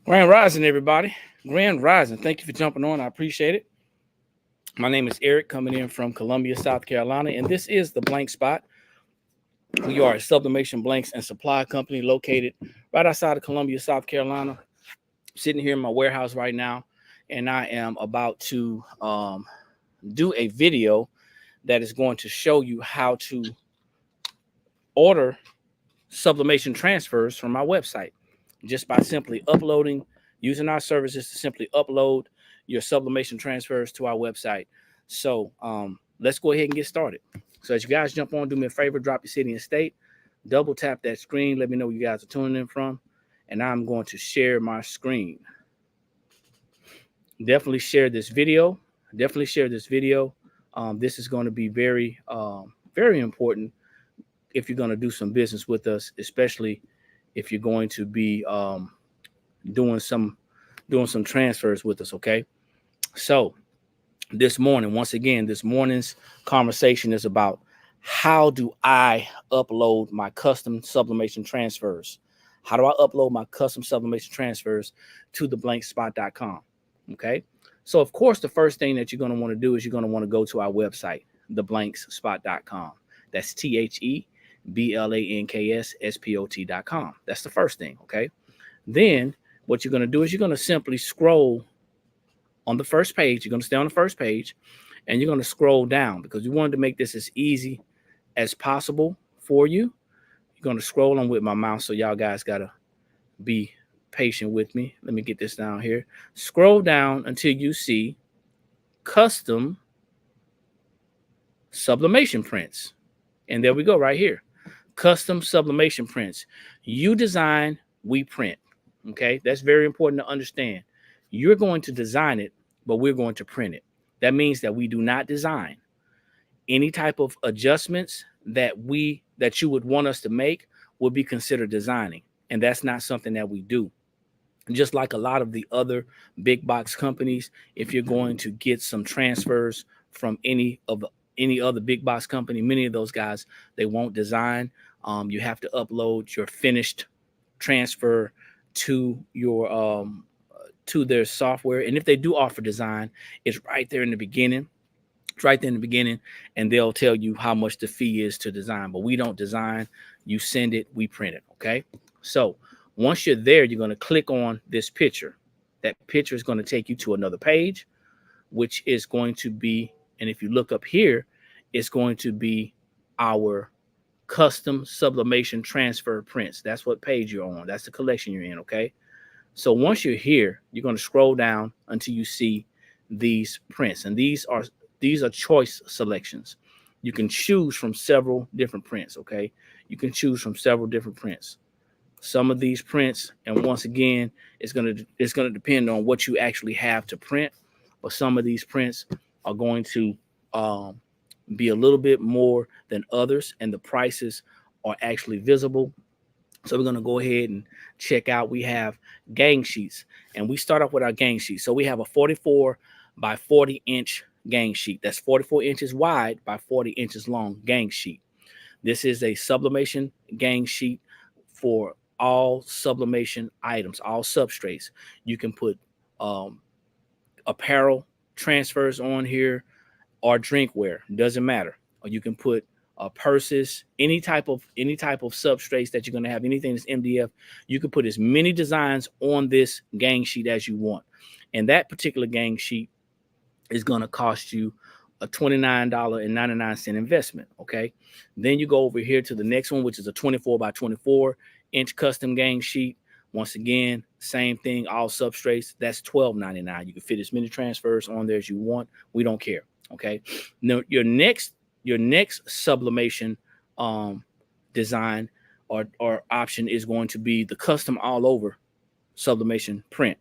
Grand Rising, everybody. Grand Rising. Thank you for jumping on. I appreciate it. My name is Eric, coming in from Columbia, South Carolina, and this is the Blank Spot. We are a sublimation blanks and supply company located right outside of Columbia, South Carolina. Sitting here in my warehouse right now, and I am about to do a video that is going to show you how to order sublimation transfers from our website just by simply uploading, using our services to simply upload your sublimation transfers to our website. So let's go ahead and get started. So as you guys jump on, do me a favor, drop your city and state, double tap that screen, let me know where you guys are tuning in from, and I'm going to share my screen. Definitely share this video. Definitely share this video. This is going to be very, very important if you're going to do some business with us, especially if you're going to be doing some transfers with us. Okay. So this morning, once again, this morning's conversation is about how do I upload my custom sublimation transfers? How do I upload my custom sublimation transfers to theblankspot.com? Okay. So of course, the first thing that you're going to want to do is you're going to want to go to our website, theblankspot.com. That's THEBLANKSSPOT.com. That's the first thing. Okay. Then what you're going to do is you're going to simply scroll on the first page. You're going to stay on the first page and you're going to scroll down because we wanted to make this as easy as possible for you. You're going to scroll on with my mouse. So y'all guys got to be patient with me. Let me get this down here. Scroll down until you see custom sublimation prints. And there we go right here. Custom sublimation prints. You design, we print. Okay, that's very important to understand. You're going to design it, but we're going to print it. That means that we do not design. Any type of adjustments that you would want us to make would be considered designing. And that's not something that we do. Just like a lot of the other big box companies, if you're going to get some transfers from any other big box company, many of those guys, they won't design. You have to upload your finished transfer to your to their software. And if they do offer design, it's right there in the beginning. It's right there in the beginning, and they'll tell you how much the fee is to design. But we don't design. You send it, we print it. Okay. So once you're there, you're going to click on this picture. That picture is going to take you to another page, which is going to be, and if you look up here, it's going to be our custom sublimation transfer prints. That's what page you're on. That's the collection you're in. Okay. So once you're here, you're going to scroll down until you see these prints. And these are choice selections. You can choose from several different prints. Okay. You can choose from several different prints. Some of these prints, and once again, it's going to depend on what you actually have to print. But some of these prints are going to be a little bit more than others, and the prices are actually visible. So we're going to go ahead and check out. We have gang sheets, and we start off with our gang sheet. So we have a 44 by 40 inch gang sheet. That's 44 inches wide by 40 inches long gang sheet. This is a sublimation gang sheet for all sublimation items, all substrates. You can put apparel transfers on here or drinkware, doesn't matter. Or you can put purses, any type of substrates that you're going to have, anything that's MDF. You can put as many designs on this gang sheet as you want. And that particular gang sheet is going to cost you a $29.99 investment. Okay. Then you go over here to the next one, which is a 24 by 24 inch custom gang sheet. Once again, same thing, all substrates. That's $12.99. You can fit as many transfers on there as you want. We don't care. Okay. Now your next sublimation design or option is going to be the custom all over sublimation print,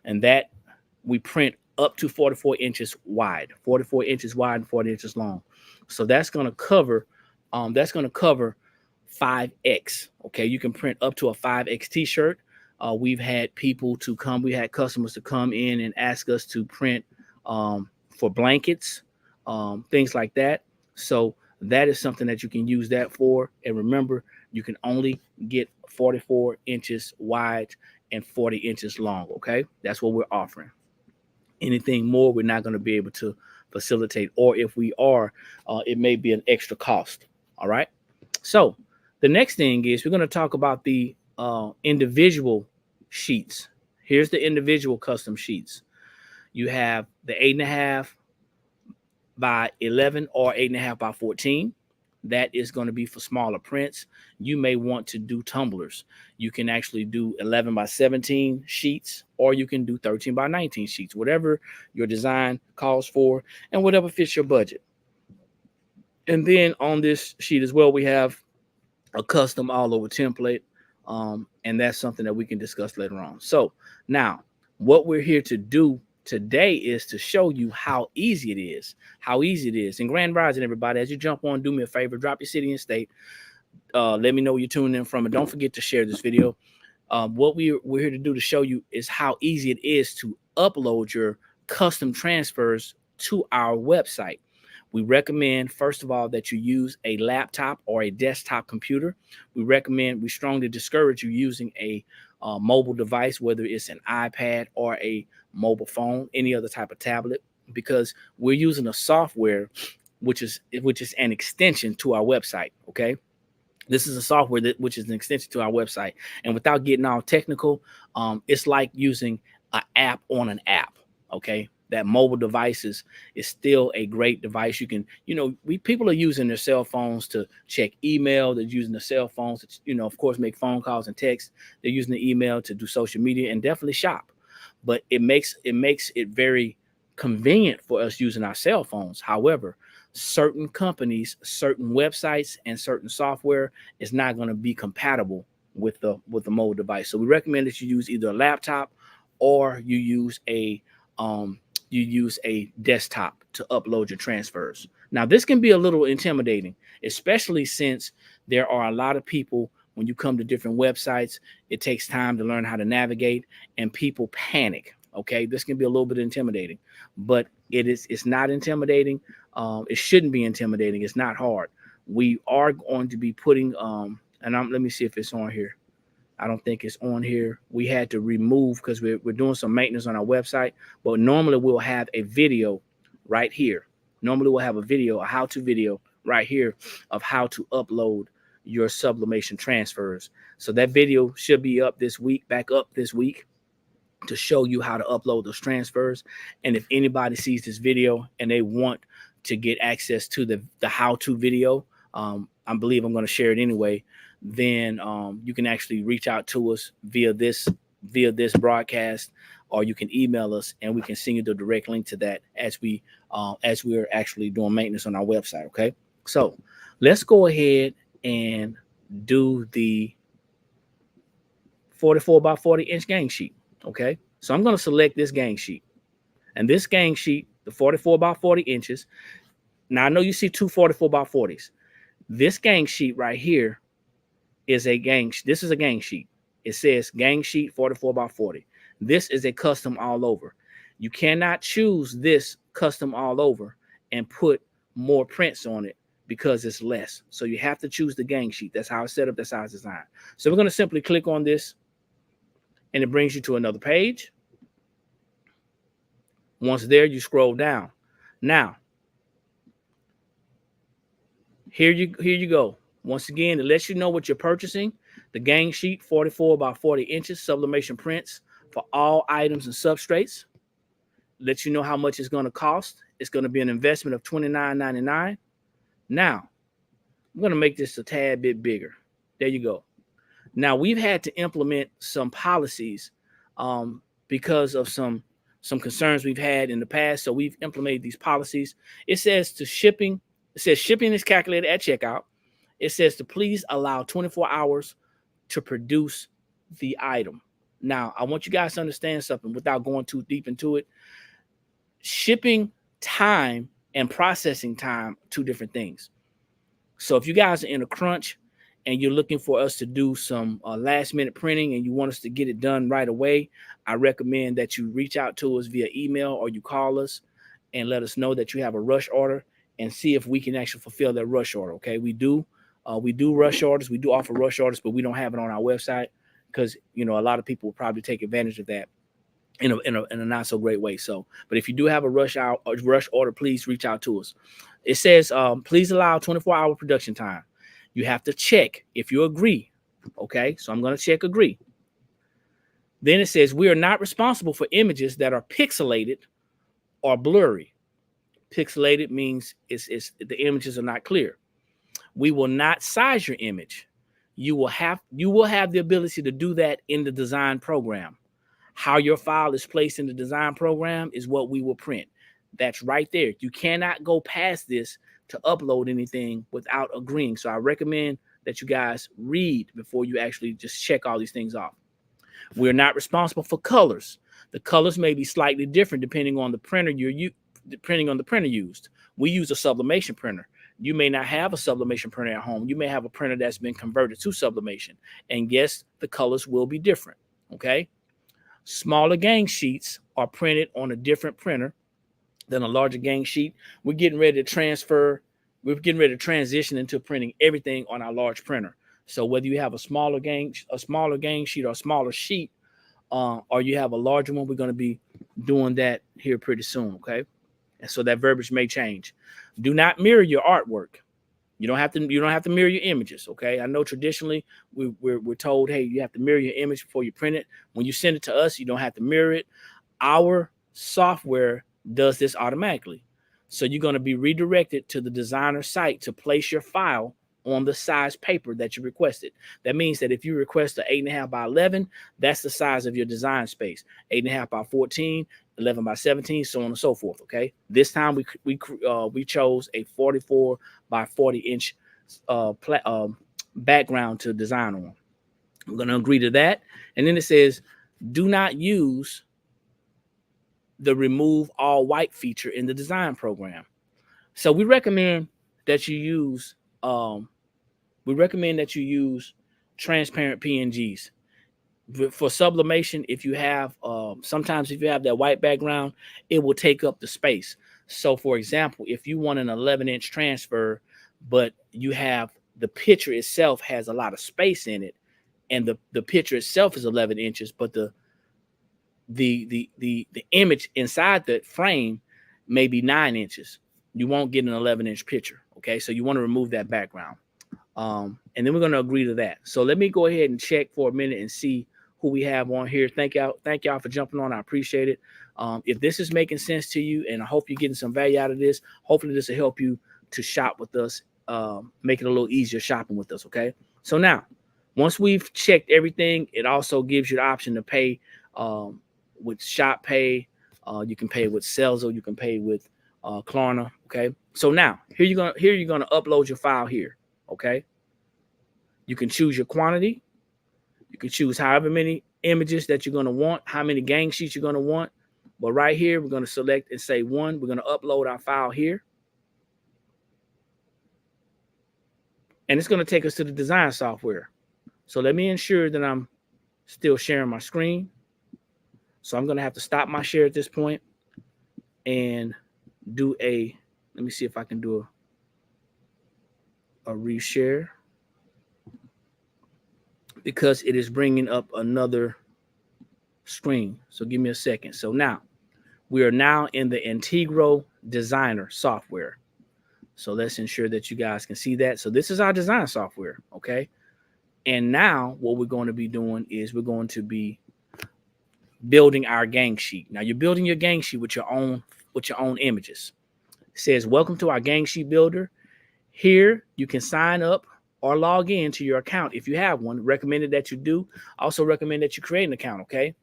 and that we print up to 44 inches wide, 44 inches wide and 40 inches long. So that's going to cover 5X. Okay. You can print up to a 5X t-shirt. We had customers to come in and ask us to print for blankets, things like that. So that is something that you can use that for. And remember, you can only get 44 inches wide and 40 inches long. Okay, that's what we're offering. Anything more, we're not going to be able to facilitate, or if we are, it may be an extra cost. All right. So the next thing is we're going to talk about the individual sheets. Here's the individual custom sheets. You have the 8.5 by 11 or 8.5 by 14. That is going to be for smaller prints. You may want to do tumblers. You can actually do 11 by 17 sheets, or you can do 13 by 19 sheets, whatever your design calls for and whatever fits your budget. And then on this sheet as well, we have a custom all over template. And that's something that we can discuss later on. So now what we're here to do today is to show you how easy it is, And Grand Rising, everybody, as you jump on, do me a favor, drop your city and state. Let me know where you're tuning in from, and don't forget to share this video. What we're here to do to show you is how easy it is to upload your custom transfers to our website. We recommend, first of all, that you use a laptop or a desktop computer. We strongly discourage you using a mobile device, whether it's an iPad or a mobile phone, any other type of tablet, because we're using a software which is an extension to our website. Okay. This is a software which is an extension to our website. And without getting all technical, it's like using an app on an app. Okay. That mobile device is still a great device. You can, people are using their cell phones to check email. They're using their cell phones to, of course, make phone calls and text. They're using the email to do social media and definitely shop. But it makes it very convenient for us using our cell phones. However, certain companies, certain websites, and certain software is not going to be compatible with the mobile device. So we recommend that you use either a laptop or you use a desktop to upload your transfers. Now, this can be a little intimidating, especially since there are a lot of people. When you come to different websites, it takes time to learn how to navigate, and people panic. Okay, this can be a little bit intimidating, but it's not intimidating. It shouldn't be intimidating. It's not hard. We are going to be putting let me see if it's on here. I don't think it's on here. We had to remove because we're doing some maintenance on our website, but normally we'll have a video right here. Normally we'll have a how-to video right here of how to upload your sublimation transfers. So that video should be back up this week to show you how to upload those transfers. And if anybody sees this video and they want to get access to the how-to video, I believe I'm going to share it anyway, then you can actually reach out to us via this broadcast, or you can email us and we can send you the direct link to that as we're actually doing maintenance on our website. Okay, so let's go ahead and do the 44 by 40 inch gang sheet. Okay, so I'm going to select this gang sheet, and this gang sheet, the 44 by 40 inches. Now I know you see two 44 by 40s. This gang sheet right here is this is a gang sheet. It says gang sheet 44 by 40. This is a custom all over. You cannot choose this custom all over and put more prints on it because it's less. So you have to choose the gang sheet. That's how it's set up. That's how it's designed. So we're going to simply click on this, and it brings you to another page. Once there, you scroll down. Now, here you go. Once again, it lets you know what you're purchasing. The gang sheet, 44 by 40 inches, sublimation prints for all items and substrates. Let you know how much it's going to cost. It's going to be an investment of $29.99. Now, I'm going to make this a tad bit bigger. There you go. Now, we've had to implement some policies because of some concerns we've had in the past. So we've implemented these policies. It says shipping is calculated at checkout. It says to please allow 24 hours to produce the item. Now, I want you guys to understand something without going too deep into it. Shipping time and processing time, two different things. So if you guys are in a crunch and you're looking for us to do some last minute printing and you want us to get it done right away, I recommend that you reach out to us via email or you call us and let us know that you have a rush order and see if we can actually fulfill that rush order. Okay, we do rush orders. We do offer rush orders, but we don't have it on our website because a lot of people will probably take advantage of that in a not so great way. So, but if you do have a rush order, please reach out to us. It says, please allow 24-hour production time. You have to check if you agree. Okay, so I'm going to check agree. Then it says we are not responsible for images that are pixelated or blurry. Pixelated means it's the images are not clear. We will not size your image. You will have the ability to do that in the design program. How your file is placed in the design program is what we will print. That's right there. You cannot go past this to upload anything without agreeing. So I recommend that you guys read before you actually just check all these things off. We're not responsible for colors. The colors may be slightly different depending on the printer used. We use a sublimation printer. You may not have a sublimation printer at home. You may have a printer that's been converted to sublimation. And yes, the colors will be different. Okay. Smaller gang sheets are printed on a different printer than a larger gang sheet. We're getting ready to transition into printing everything on our large printer. So whether you have a smaller gang sheet or a smaller sheet, or you have a larger one, we're going to be doing that here pretty soon. Okay. And so that verbiage may change. Do not mirror your artwork. You don't have to mirror your images. Okay. I know traditionally we're told, hey, you have to mirror your image before you print it. When you send it to us, you don't have to mirror it. Our software does this automatically. So you're going to be redirected to the designer site to place your file on the size paper that you requested. That means that if you request an 8.5 by 11, that's the size of your design space. 8.5 by 14, 11 by 17, so on and so forth. Okay. This time we chose a 44 by 40 inch background to design on. I'm going to agree to that. And then it says, do not use the remove all white feature in the design program. So we recommend that you use transparent PNGs. For sublimation, if you have sometimes if you have that white background, it will take up the space. So for example, if you want an 11-inch transfer, but you have the picture itself has a lot of space in it, and the picture itself is 11 inches, but the image inside the frame may be 9 inches, you won't get an 11-inch picture. Okay, so you want to remove that background. And then we're going to agree to that. So let me go ahead and check for a minute and see who we have on here. Thank y'all for jumping on. I appreciate it. If this is making sense to you, and I hope you're getting some value out of this, hopefully this will help you to shop with us, make it a little easier shopping with us. Okay. So now, once we've checked everything, it also gives you the option to pay with Shop Pay. You can pay with Selzo. You can pay with Klarna. Okay. So now here you're gonna upload your file here. Okay. You can choose your quantity. You can choose however many images that you're going to want, how many gang sheets you're going to want. But right here, we're going to select and say 1. We're going to upload our file here. And it's going to take us to the design software. So let me ensure that I'm still sharing my screen. So I'm going to have to stop my share at this point and do let me see if I can do a reshare, because it is bringing up another screen. So give me a second. So now we are now in the Integral Designer software. So let's ensure that you guys can see that. So this is our design software. Okay. And now what we're going to be doing is we're going to be building our gang sheet. Now you're building your gang sheet with your own images. It says, welcome to our gang sheet builder. Here you can sign up or log in to your account if you have one. Recommended that you do. Also recommend that you create an account, okay?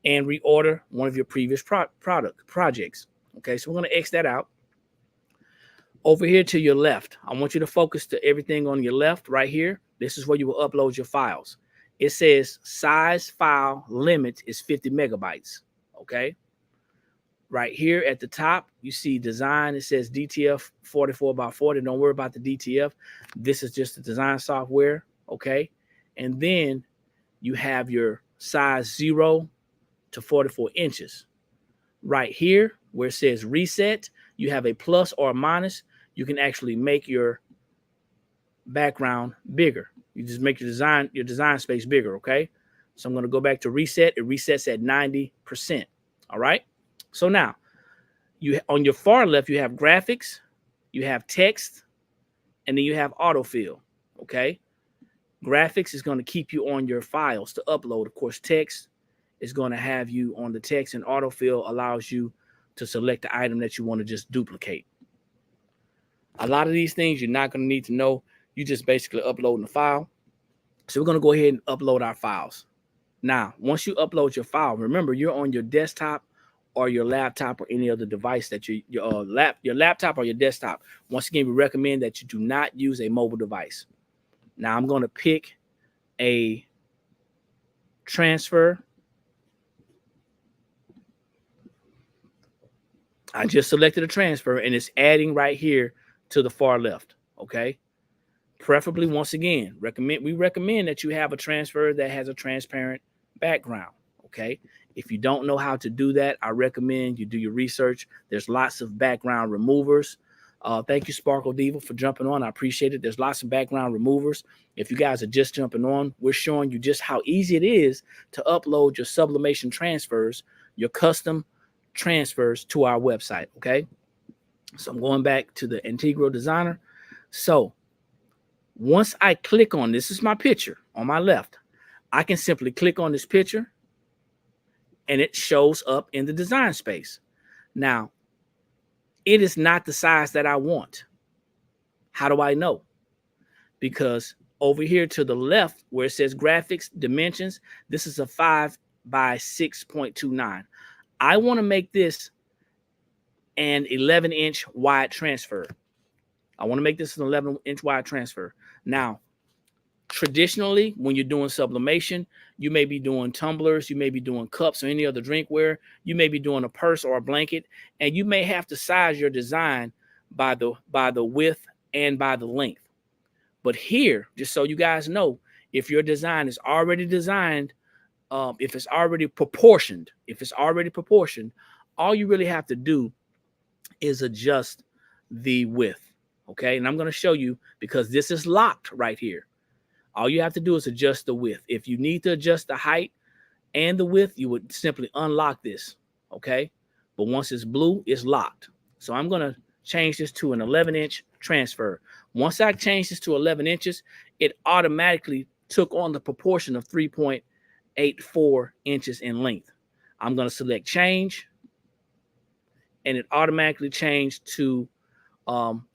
And reorder one of your previous projects. Okay, so we're going to X that out. Over here to your left, I want you to focus to everything on your left right here. This is where you will upload your files. It says size file limit is 50 megabytes, okay? Right here at the top, you see design. It says DTF 44 by 40. Don't worry about the DTF. This is just the design software, okay? And then you have your size 0 to 44 inches. Right here, where it says reset, you have a plus or a minus. You can actually make your background bigger. You just make your design space bigger, okay? So I'm going to go back to reset. It resets at 90%. All right. So now you on your far left, you have graphics, you have text, and then you have autofill. Okay. Graphics is going to keep you on your files to upload. Of course, text is going to have you on the text, and autofill allows you to select the item that you want to just duplicate. A lot of these things you're not going to need to know. You just basically uploading the file. So we're going to go ahead and upload our files. Now, once you upload your file, remember you're on your desktop or your laptop or any other device that your laptop or your desktop. Once again, we recommend that you do not use a mobile device. Now I'm going to pick a transfer. I just selected a transfer and it's adding right here to the far left. Okay. Preferably, once again, we recommend that you have a transfer that has a transparent background. Okay. If you don't know how to do that, I recommend you do your research. There's lots of background removers. Thank you, Sparkle Diva, for jumping on. I appreciate it. There's lots of background removers. If you guys are just jumping on, we're showing you just how easy it is to upload your sublimation transfers, your custom transfers to our website. Okay. So I'm going back to the Integral Designer. So once I click on this is my picture on my left, I can simply click on this picture and it shows up in the design space. Now, it is not the size that I want. How do I know? Because over here to the left where it says graphics dimensions, this is a 5 by 6.29. I want to make this an 11-inch wide transfer. I want to make this an 11-inch wide transfer. Now, traditionally, when you're doing sublimation, you may be doing tumblers, you may be doing cups or any other drinkware, you may be doing a purse or a blanket, and you may have to size your design by the width and by the length. But here, just so you guys know, if your design is already designed, if it's already proportioned, all you really have to do is adjust the width. Okay, and I'm going to show you because this is locked right here. All you have to do is adjust the width. If you need to adjust the height and the width, you would simply unlock this, okay? But once it's blue, it's locked. So I'm going to change this to an 11-inch transfer. Once I change this to 11 inches, it automatically took on the proportion of 3.84 inches in length. I'm going to select change, and it automatically changed to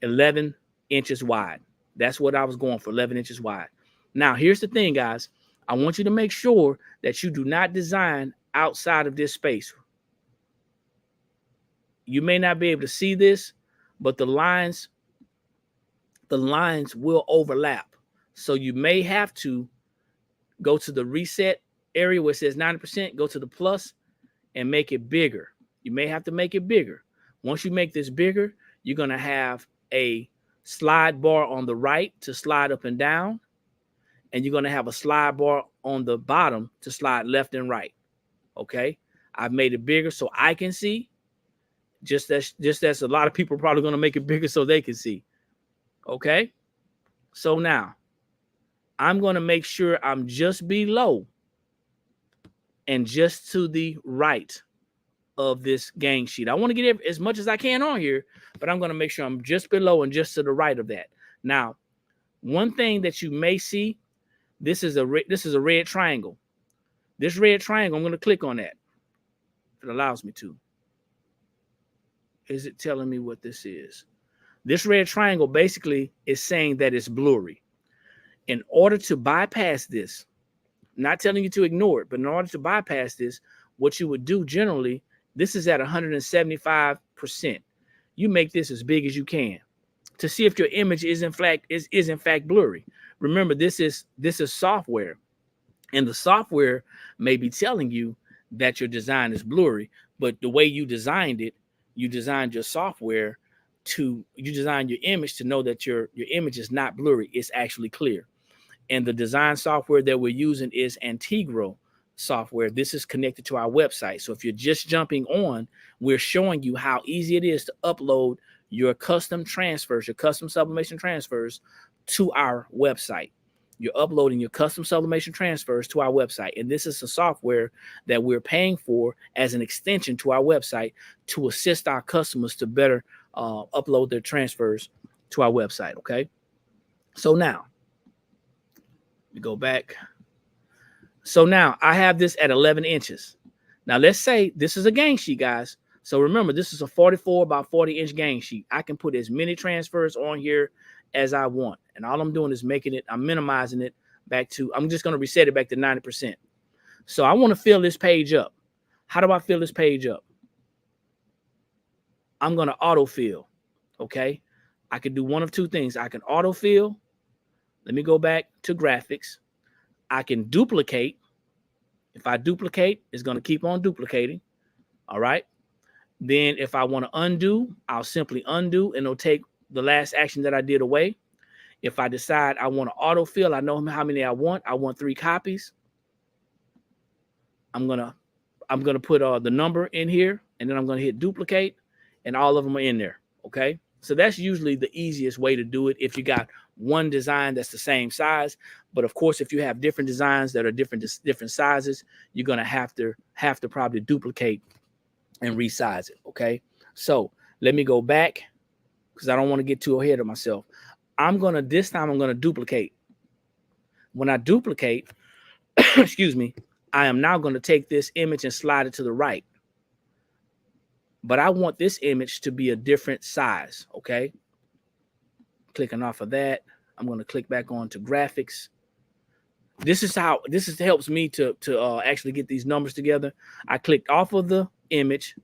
11 inches wide. That's what I was going for, 11 inches wide. Now, here's the thing, guys. I want you to make sure that you do not design outside of this space. You may not be able to see this, but the lines will overlap. So you may have to go to the reset area where it says 90%, go to the plus and make it bigger. You may have to make it bigger. Once you make this bigger, you're going to have a slide bar on the right to slide up and down. And you're going to have a slide bar on the bottom to slide left and right. Okay. I've made it bigger so I can see. Just as a lot of people are probably going to make it bigger so they can see. Okay. So now I'm going to make sure I'm just below and just to the right of this gang sheet. I want to get as much as I can on here, but I'm going to make sure I'm just below and just to the right of that. Now, one thing that you may see, this is a red triangle. This red triangle, I'm going to click on that if it allows me to. Is it telling me what this is? This red triangle basically is saying that it's blurry. In order to bypass this, I'm not telling you to ignore it, but in order to bypass this, what you would do generally, this is at 175%. You make this as big as you can to see if your image is in fact blurry. Remember, this is software, and the software may be telling you that your design is blurry, but the way you designed it, you designed your software you design your image to know that your image is not blurry, it's actually clear. And the design software that we're using is Integral software. This is connected to our website. So if you're just jumping on, we're showing you how easy it is to upload your custom transfers, your custom sublimation transfers to our website. You're uploading your custom sublimation transfers to our website. And this is a software that we're paying for as an extension to our website to assist our customers to better upload their transfers to our website. Okay. So now we go back. So now I have this at 11 inches. Now let's say this is a gang sheet, guys. So remember, this is a 44 by 40 inch gang sheet. I can put as many transfers on here as I want. And all I'm doing is I'm minimizing it back to, I'm just going to reset it back to 90%. So I want to fill this page up. How do I fill this page up? I'm going to autofill. Okay. I can do one of two things. I can autofill. Let me go back to graphics. I can duplicate. If I duplicate, it's going to keep on duplicating. All right. Then if I want to undo, I'll simply undo and it'll take the last action that I did away. If I decide I want to autofill, I know how many I want. I want 3 copies. I'm gonna put the number in here, and then I'm gonna hit duplicate, and all of them are in there. Okay. So that's usually the easiest way to do it if you got one design that's the same size. But of course, if you have different designs that are different sizes, you're gonna have to probably duplicate and resize it. Okay. So let me go back because I don't want to get too ahead of myself. This time I'm gonna duplicate. When I duplicate, excuse me, I am now going to take this image and slide it to the right. But I want this image to be a different size. Okay. Clicking off of that, I'm going to click back on to graphics. This helps me to actually get these numbers together. I clicked off of the image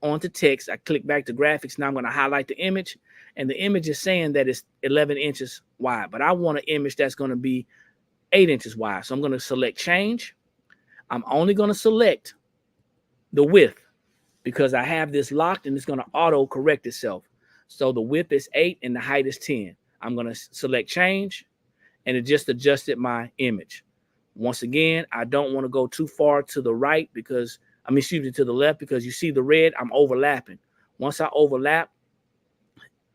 onto text. I click back to graphics. Now I'm going to highlight the image, and the image is saying that it's 11 inches wide, but I want an image that's going to be 8 inches wide. So I'm going to select change. I'm only going to select the width because I have this locked and it's going to auto correct itself. So the width is 8 and the height is 10. I'm going to select change, and it just adjusted my image. Once again, I don't want to go too far to the right because, to the left, because you see the red, I'm overlapping. Once I overlap,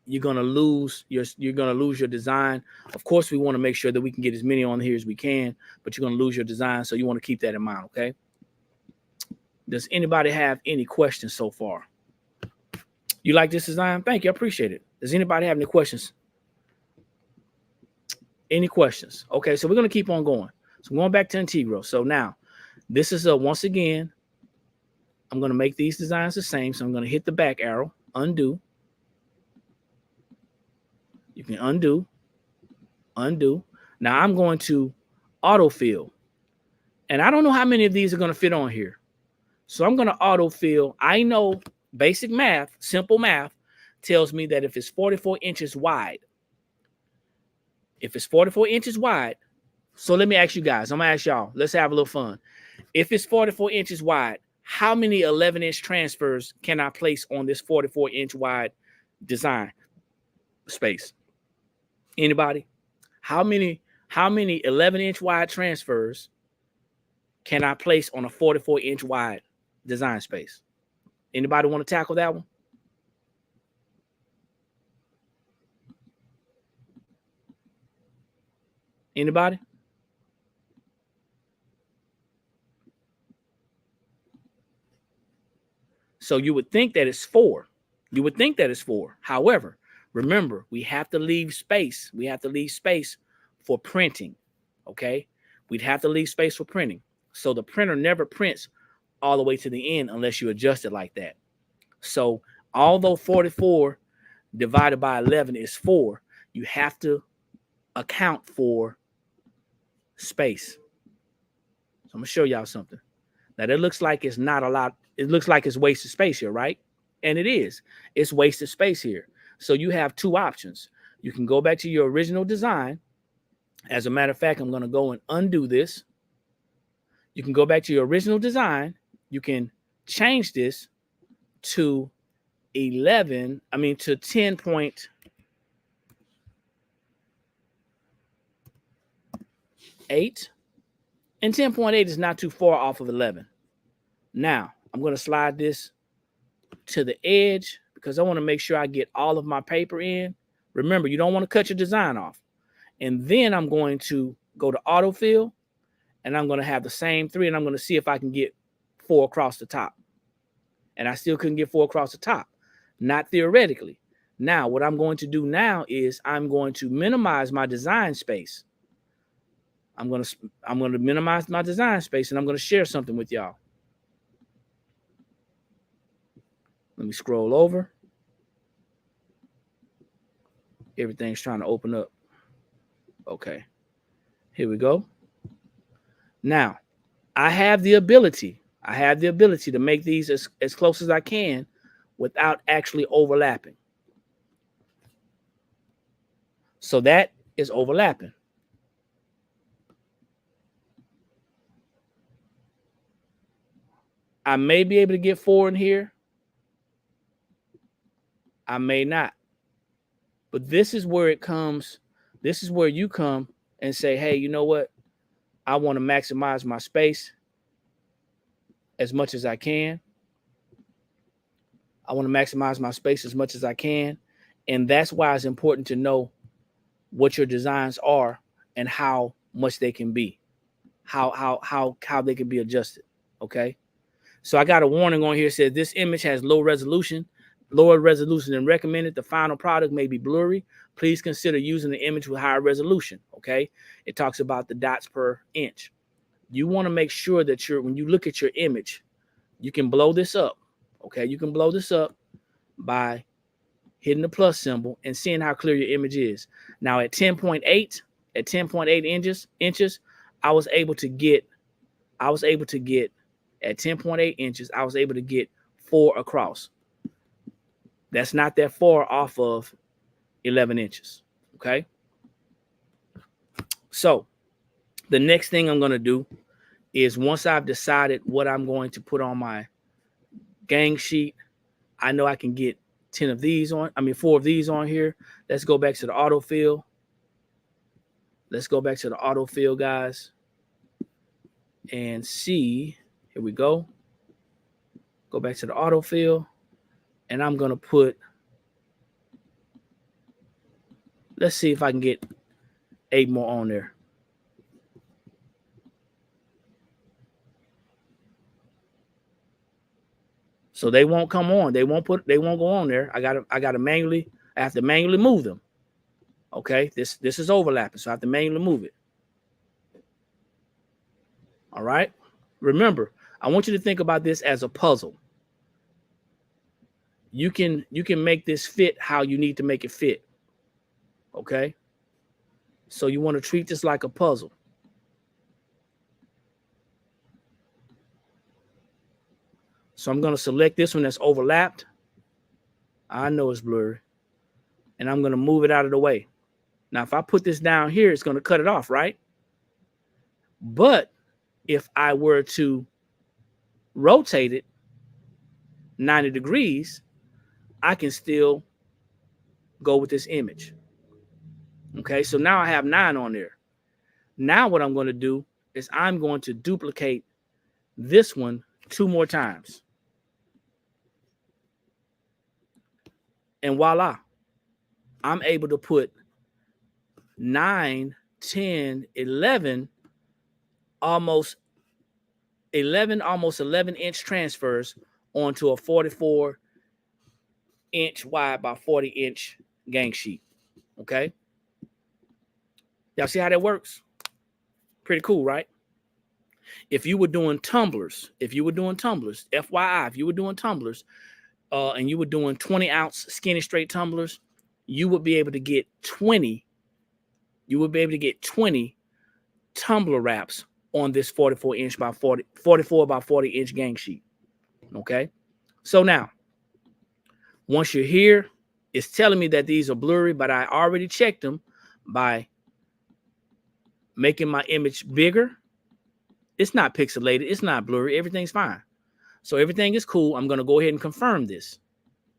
you're going to lose your design. Of course, we want to make sure that we can get as many on here as we can, but you're going to lose your design. So you want to keep that in mind. Okay. Does anybody have any questions so far? You like this design? Thank you. I appreciate it. Does anybody have any questions? Any questions? Okay. So we're going to keep on going. So I'm going back to Integral. So now this is once again, I'm going to make these designs the same. So I'm going to hit the back arrow, undo. You can undo. Now I'm going to autofill. And I don't know how many of these are going to fit on here. So I'm going to autofill. I know basic math, simple math tells me that if it's 44 inches wide, so let me ask you guys, I'm going to ask y'all, let's have a little fun. If it's 44 inches wide, how many 11-inch transfers can I place on this 44-inch wide design space? Anybody? How many 11-inch wide transfers can I place on a 44-inch wide design space? Anybody want to tackle that one? Anybody? So you would think that it's 4. However, remember, we have to leave space. For printing. Okay. We'd have to leave space for printing. So the printer never prints all the way to the end unless you adjust it like that. So although 44 divided by 11 is 4, you have to account for space. So I'm going to show y'all something. Now that looks like it's not a lot. It looks like it's wasted space here, right? And it is. It's wasted space here. So you have 2 options. You can go back to your original design. As a matter of fact, I'm going to go and undo this. You can go back to your original design. You can change this to 10.8. And 10.8 is not too far off of 11. Now, I'm going to slide this to the edge because I want to make sure I get all of my paper in. Remember, you don't want to cut your design off. And then I'm going to go to Autofill, and I'm going to have the same 3, and I'm going to see if I can get 4 across the top. And I still couldn't get 4 across the top, not theoretically. Now, what I'm going to do now is I'm going to minimize my design space. I'm going to minimize my design space, and I'm going to share something with y'all. Let me scroll over. Everything's trying to open up. Okay, here we go. Now, I have the ability to make these as close as I can without actually overlapping. So that is overlapping. I may be able to get 4 in here. I may not. But this is where it comes. This is where you come and say, hey, you know what? I want to maximize my space as much as I can. I want to maximize my space as much as I can. And that's why it's important to know what your designs are and how much they can be, how they can be adjusted. Okay. So I got a warning on here. It says this image has lower resolution than recommended. The final product may be blurry. Please consider using the image with higher resolution. Okay. It talks about the dots per inch. You want to make sure that when you look at your image, you can blow this up. Okay. You can blow this up by hitting the plus symbol and seeing how clear your image is. Now at 10.8 inches, I was able to get at 10.8 inches, I was able to get 4 across. That's not that far off of 11 inches. Okay. So the next thing I'm going to do is, once I've decided what I'm going to put on my gang sheet, I know I can get 4 of these on here. Let's go back to the autofill. Guys, and see. Here we go. Go back to the autofill, and I'm going to put, let's see if I can get 8 more on there. So they won't come on. They won't go on there. I have to manually move them. Okay, this is overlapping, so I have to manually move it. All right. Remember, I want you to think about this as a puzzle. You can make this fit how you need to make it fit. Okay. So you want to treat this like a puzzle. So I'm going to select this one that's overlapped. I know it's blurry. And I'm going to move it out of the way. Now, if I put this down here, it's going to cut it off, right? But if I were to rotate it 90 degrees, I can still go with this image. Okay, so now I have 9 on there. Now what I'm going to do is I'm going to duplicate this one 2 more times. And voila, I'm able to put 9, 10, 11, almost 11 inch transfers onto a 44 inch wide by 40 inch gang sheet. Okay. Y'all see how that works? Pretty cool, right? If you were doing tumblers, FYI, if you were doing tumblers, and you were doing 20-ounce skinny straight tumblers, you would be able to get 20. You would be able to get 20 tumbler wraps on this 44 by 40 inch gang sheet. Okay. So now, once you're here, it's telling me that these are blurry, but I already checked them by making my image bigger. It's not pixelated. It's not blurry. Everything's fine. So everything is cool. I'm going to go ahead and confirm this.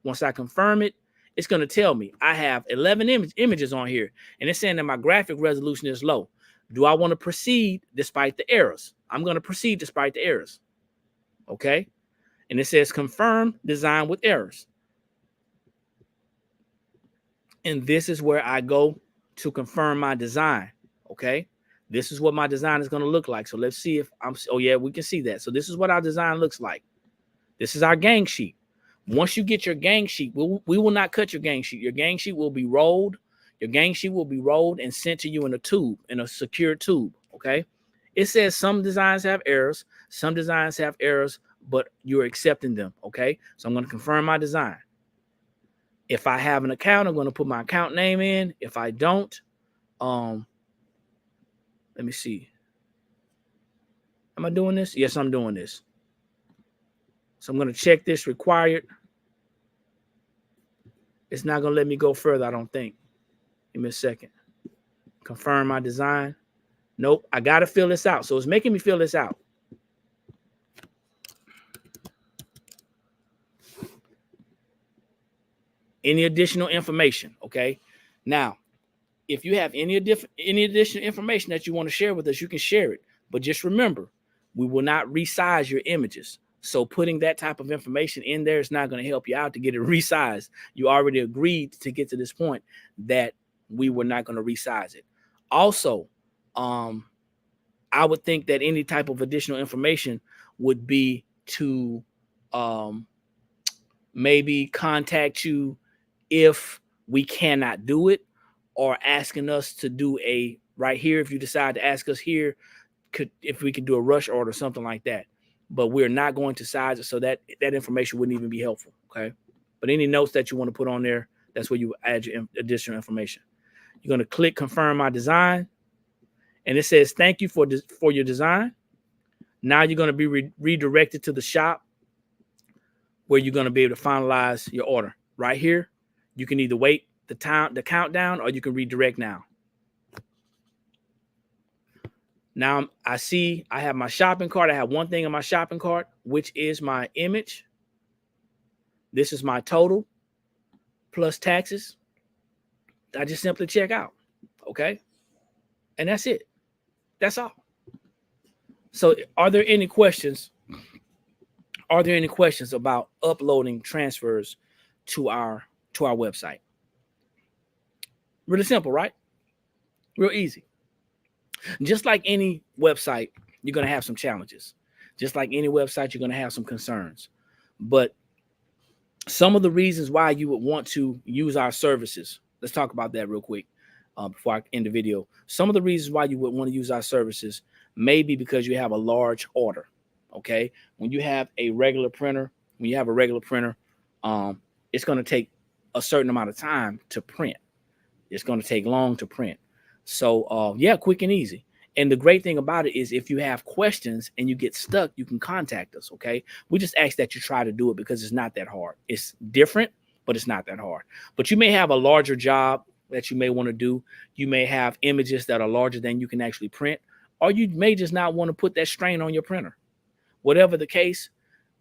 Once I confirm it, it's going to tell me I have 11 images on here, and it's saying that my graphic resolution is low. Do I want to proceed despite the errors? I'm going to proceed despite the errors. Okay. And it says confirm design with errors. And this is where I go to confirm my design. Okay. This is what my design is going to look like. So let's see if oh yeah, we can see that. So this is what our design looks like. This is our gang sheet. Once you get your gang sheet, we will not cut your gang sheet. Your gang sheet will be rolled. Your gang sheet will be rolled and sent to you in a tube, in a secure tube, okay? It says some designs have errors. Some designs have errors, but you're accepting them, okay? So I'm going to confirm my design. If I have an account, I'm going to put my account name in. If I don't, let me see. Am I doing this? Yes, I'm doing this. So I'm going to check this required. It's not going to let me go further, I don't think. Give me a second. Confirm my design. Nope, I got to fill this out. So it's making me fill this out. Any additional information, okay? Now, if you have any additional information that you want to share with us, you can share it. But just remember, we will not resize your images. So putting that type of information in there is not going to help you out to get it resized. You already agreed to get to this point that we were not going to resize it. Also, I would think that any type of additional information would be to maybe contact you if we cannot do it, or asking us to do a right here. If you decide to ask us here, if we could do a rush order or something like that. But we're not going to size it, so that information wouldn't even be helpful, okay? But any notes that you want to put on there, that's where you add your additional information. You're going to click confirm my design, and it says thank you for your design. Now you're going to be redirected to the shop where you're going to be able to finalize your order. Right here, you can either wait the countdown, or you can redirect now. Now I see I have my shopping cart. I have one thing in my shopping cart, which is my image. This is my total plus taxes. I just simply check out, okay? And that's it. That's all. So are there any questions? Are there any questions about uploading transfers to our website? Really simple, right? Real easy. Just like any website, you're going to have some challenges. Just like any website, you're going to have some concerns. But some of the reasons why you would want to use our services, let's talk about that real quick before I end the video. Some of the reasons why you would want to use our services may be because you have a large order, okay? When you have a regular printer, it's going to take a certain amount of time to print. It's going to take long to print. So, yeah, quick and easy. And the great thing about it is if you have questions and you get stuck, you can contact us, okay? We just ask that you try to do it because it's not that hard. It's different, but it's not that hard. But you may have a larger job that you may want to do. You may have images that are larger than you can actually print, or you may just not want to put that strain on your printer. Whatever the case,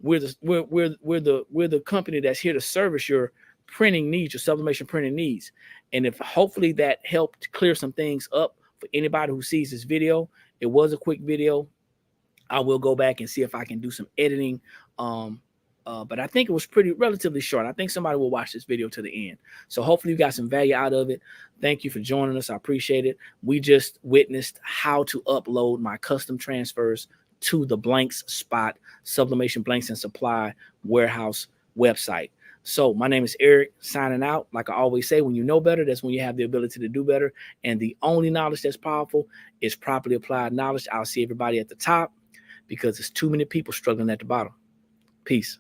we're the company that's here to service your printing needs, your sublimation printing needs. And if hopefully that helped clear some things up for anybody who sees this video. It was a quick video. I will go back and see if I can do some editing. But I think it was relatively short. I think somebody will watch this video to the end. So hopefully you got some value out of it. Thank you for joining us. I appreciate it. We just witnessed how to upload my custom transfers to the Blanks Spot Sublimation Blanks and Supply warehouse website. So my name is Eric, signing out. Like I always say, when you know better, that's when you have the ability to do better. And the only knowledge that's powerful is properly applied knowledge. I'll see everybody at the top because there's too many people struggling at the bottom. Peace.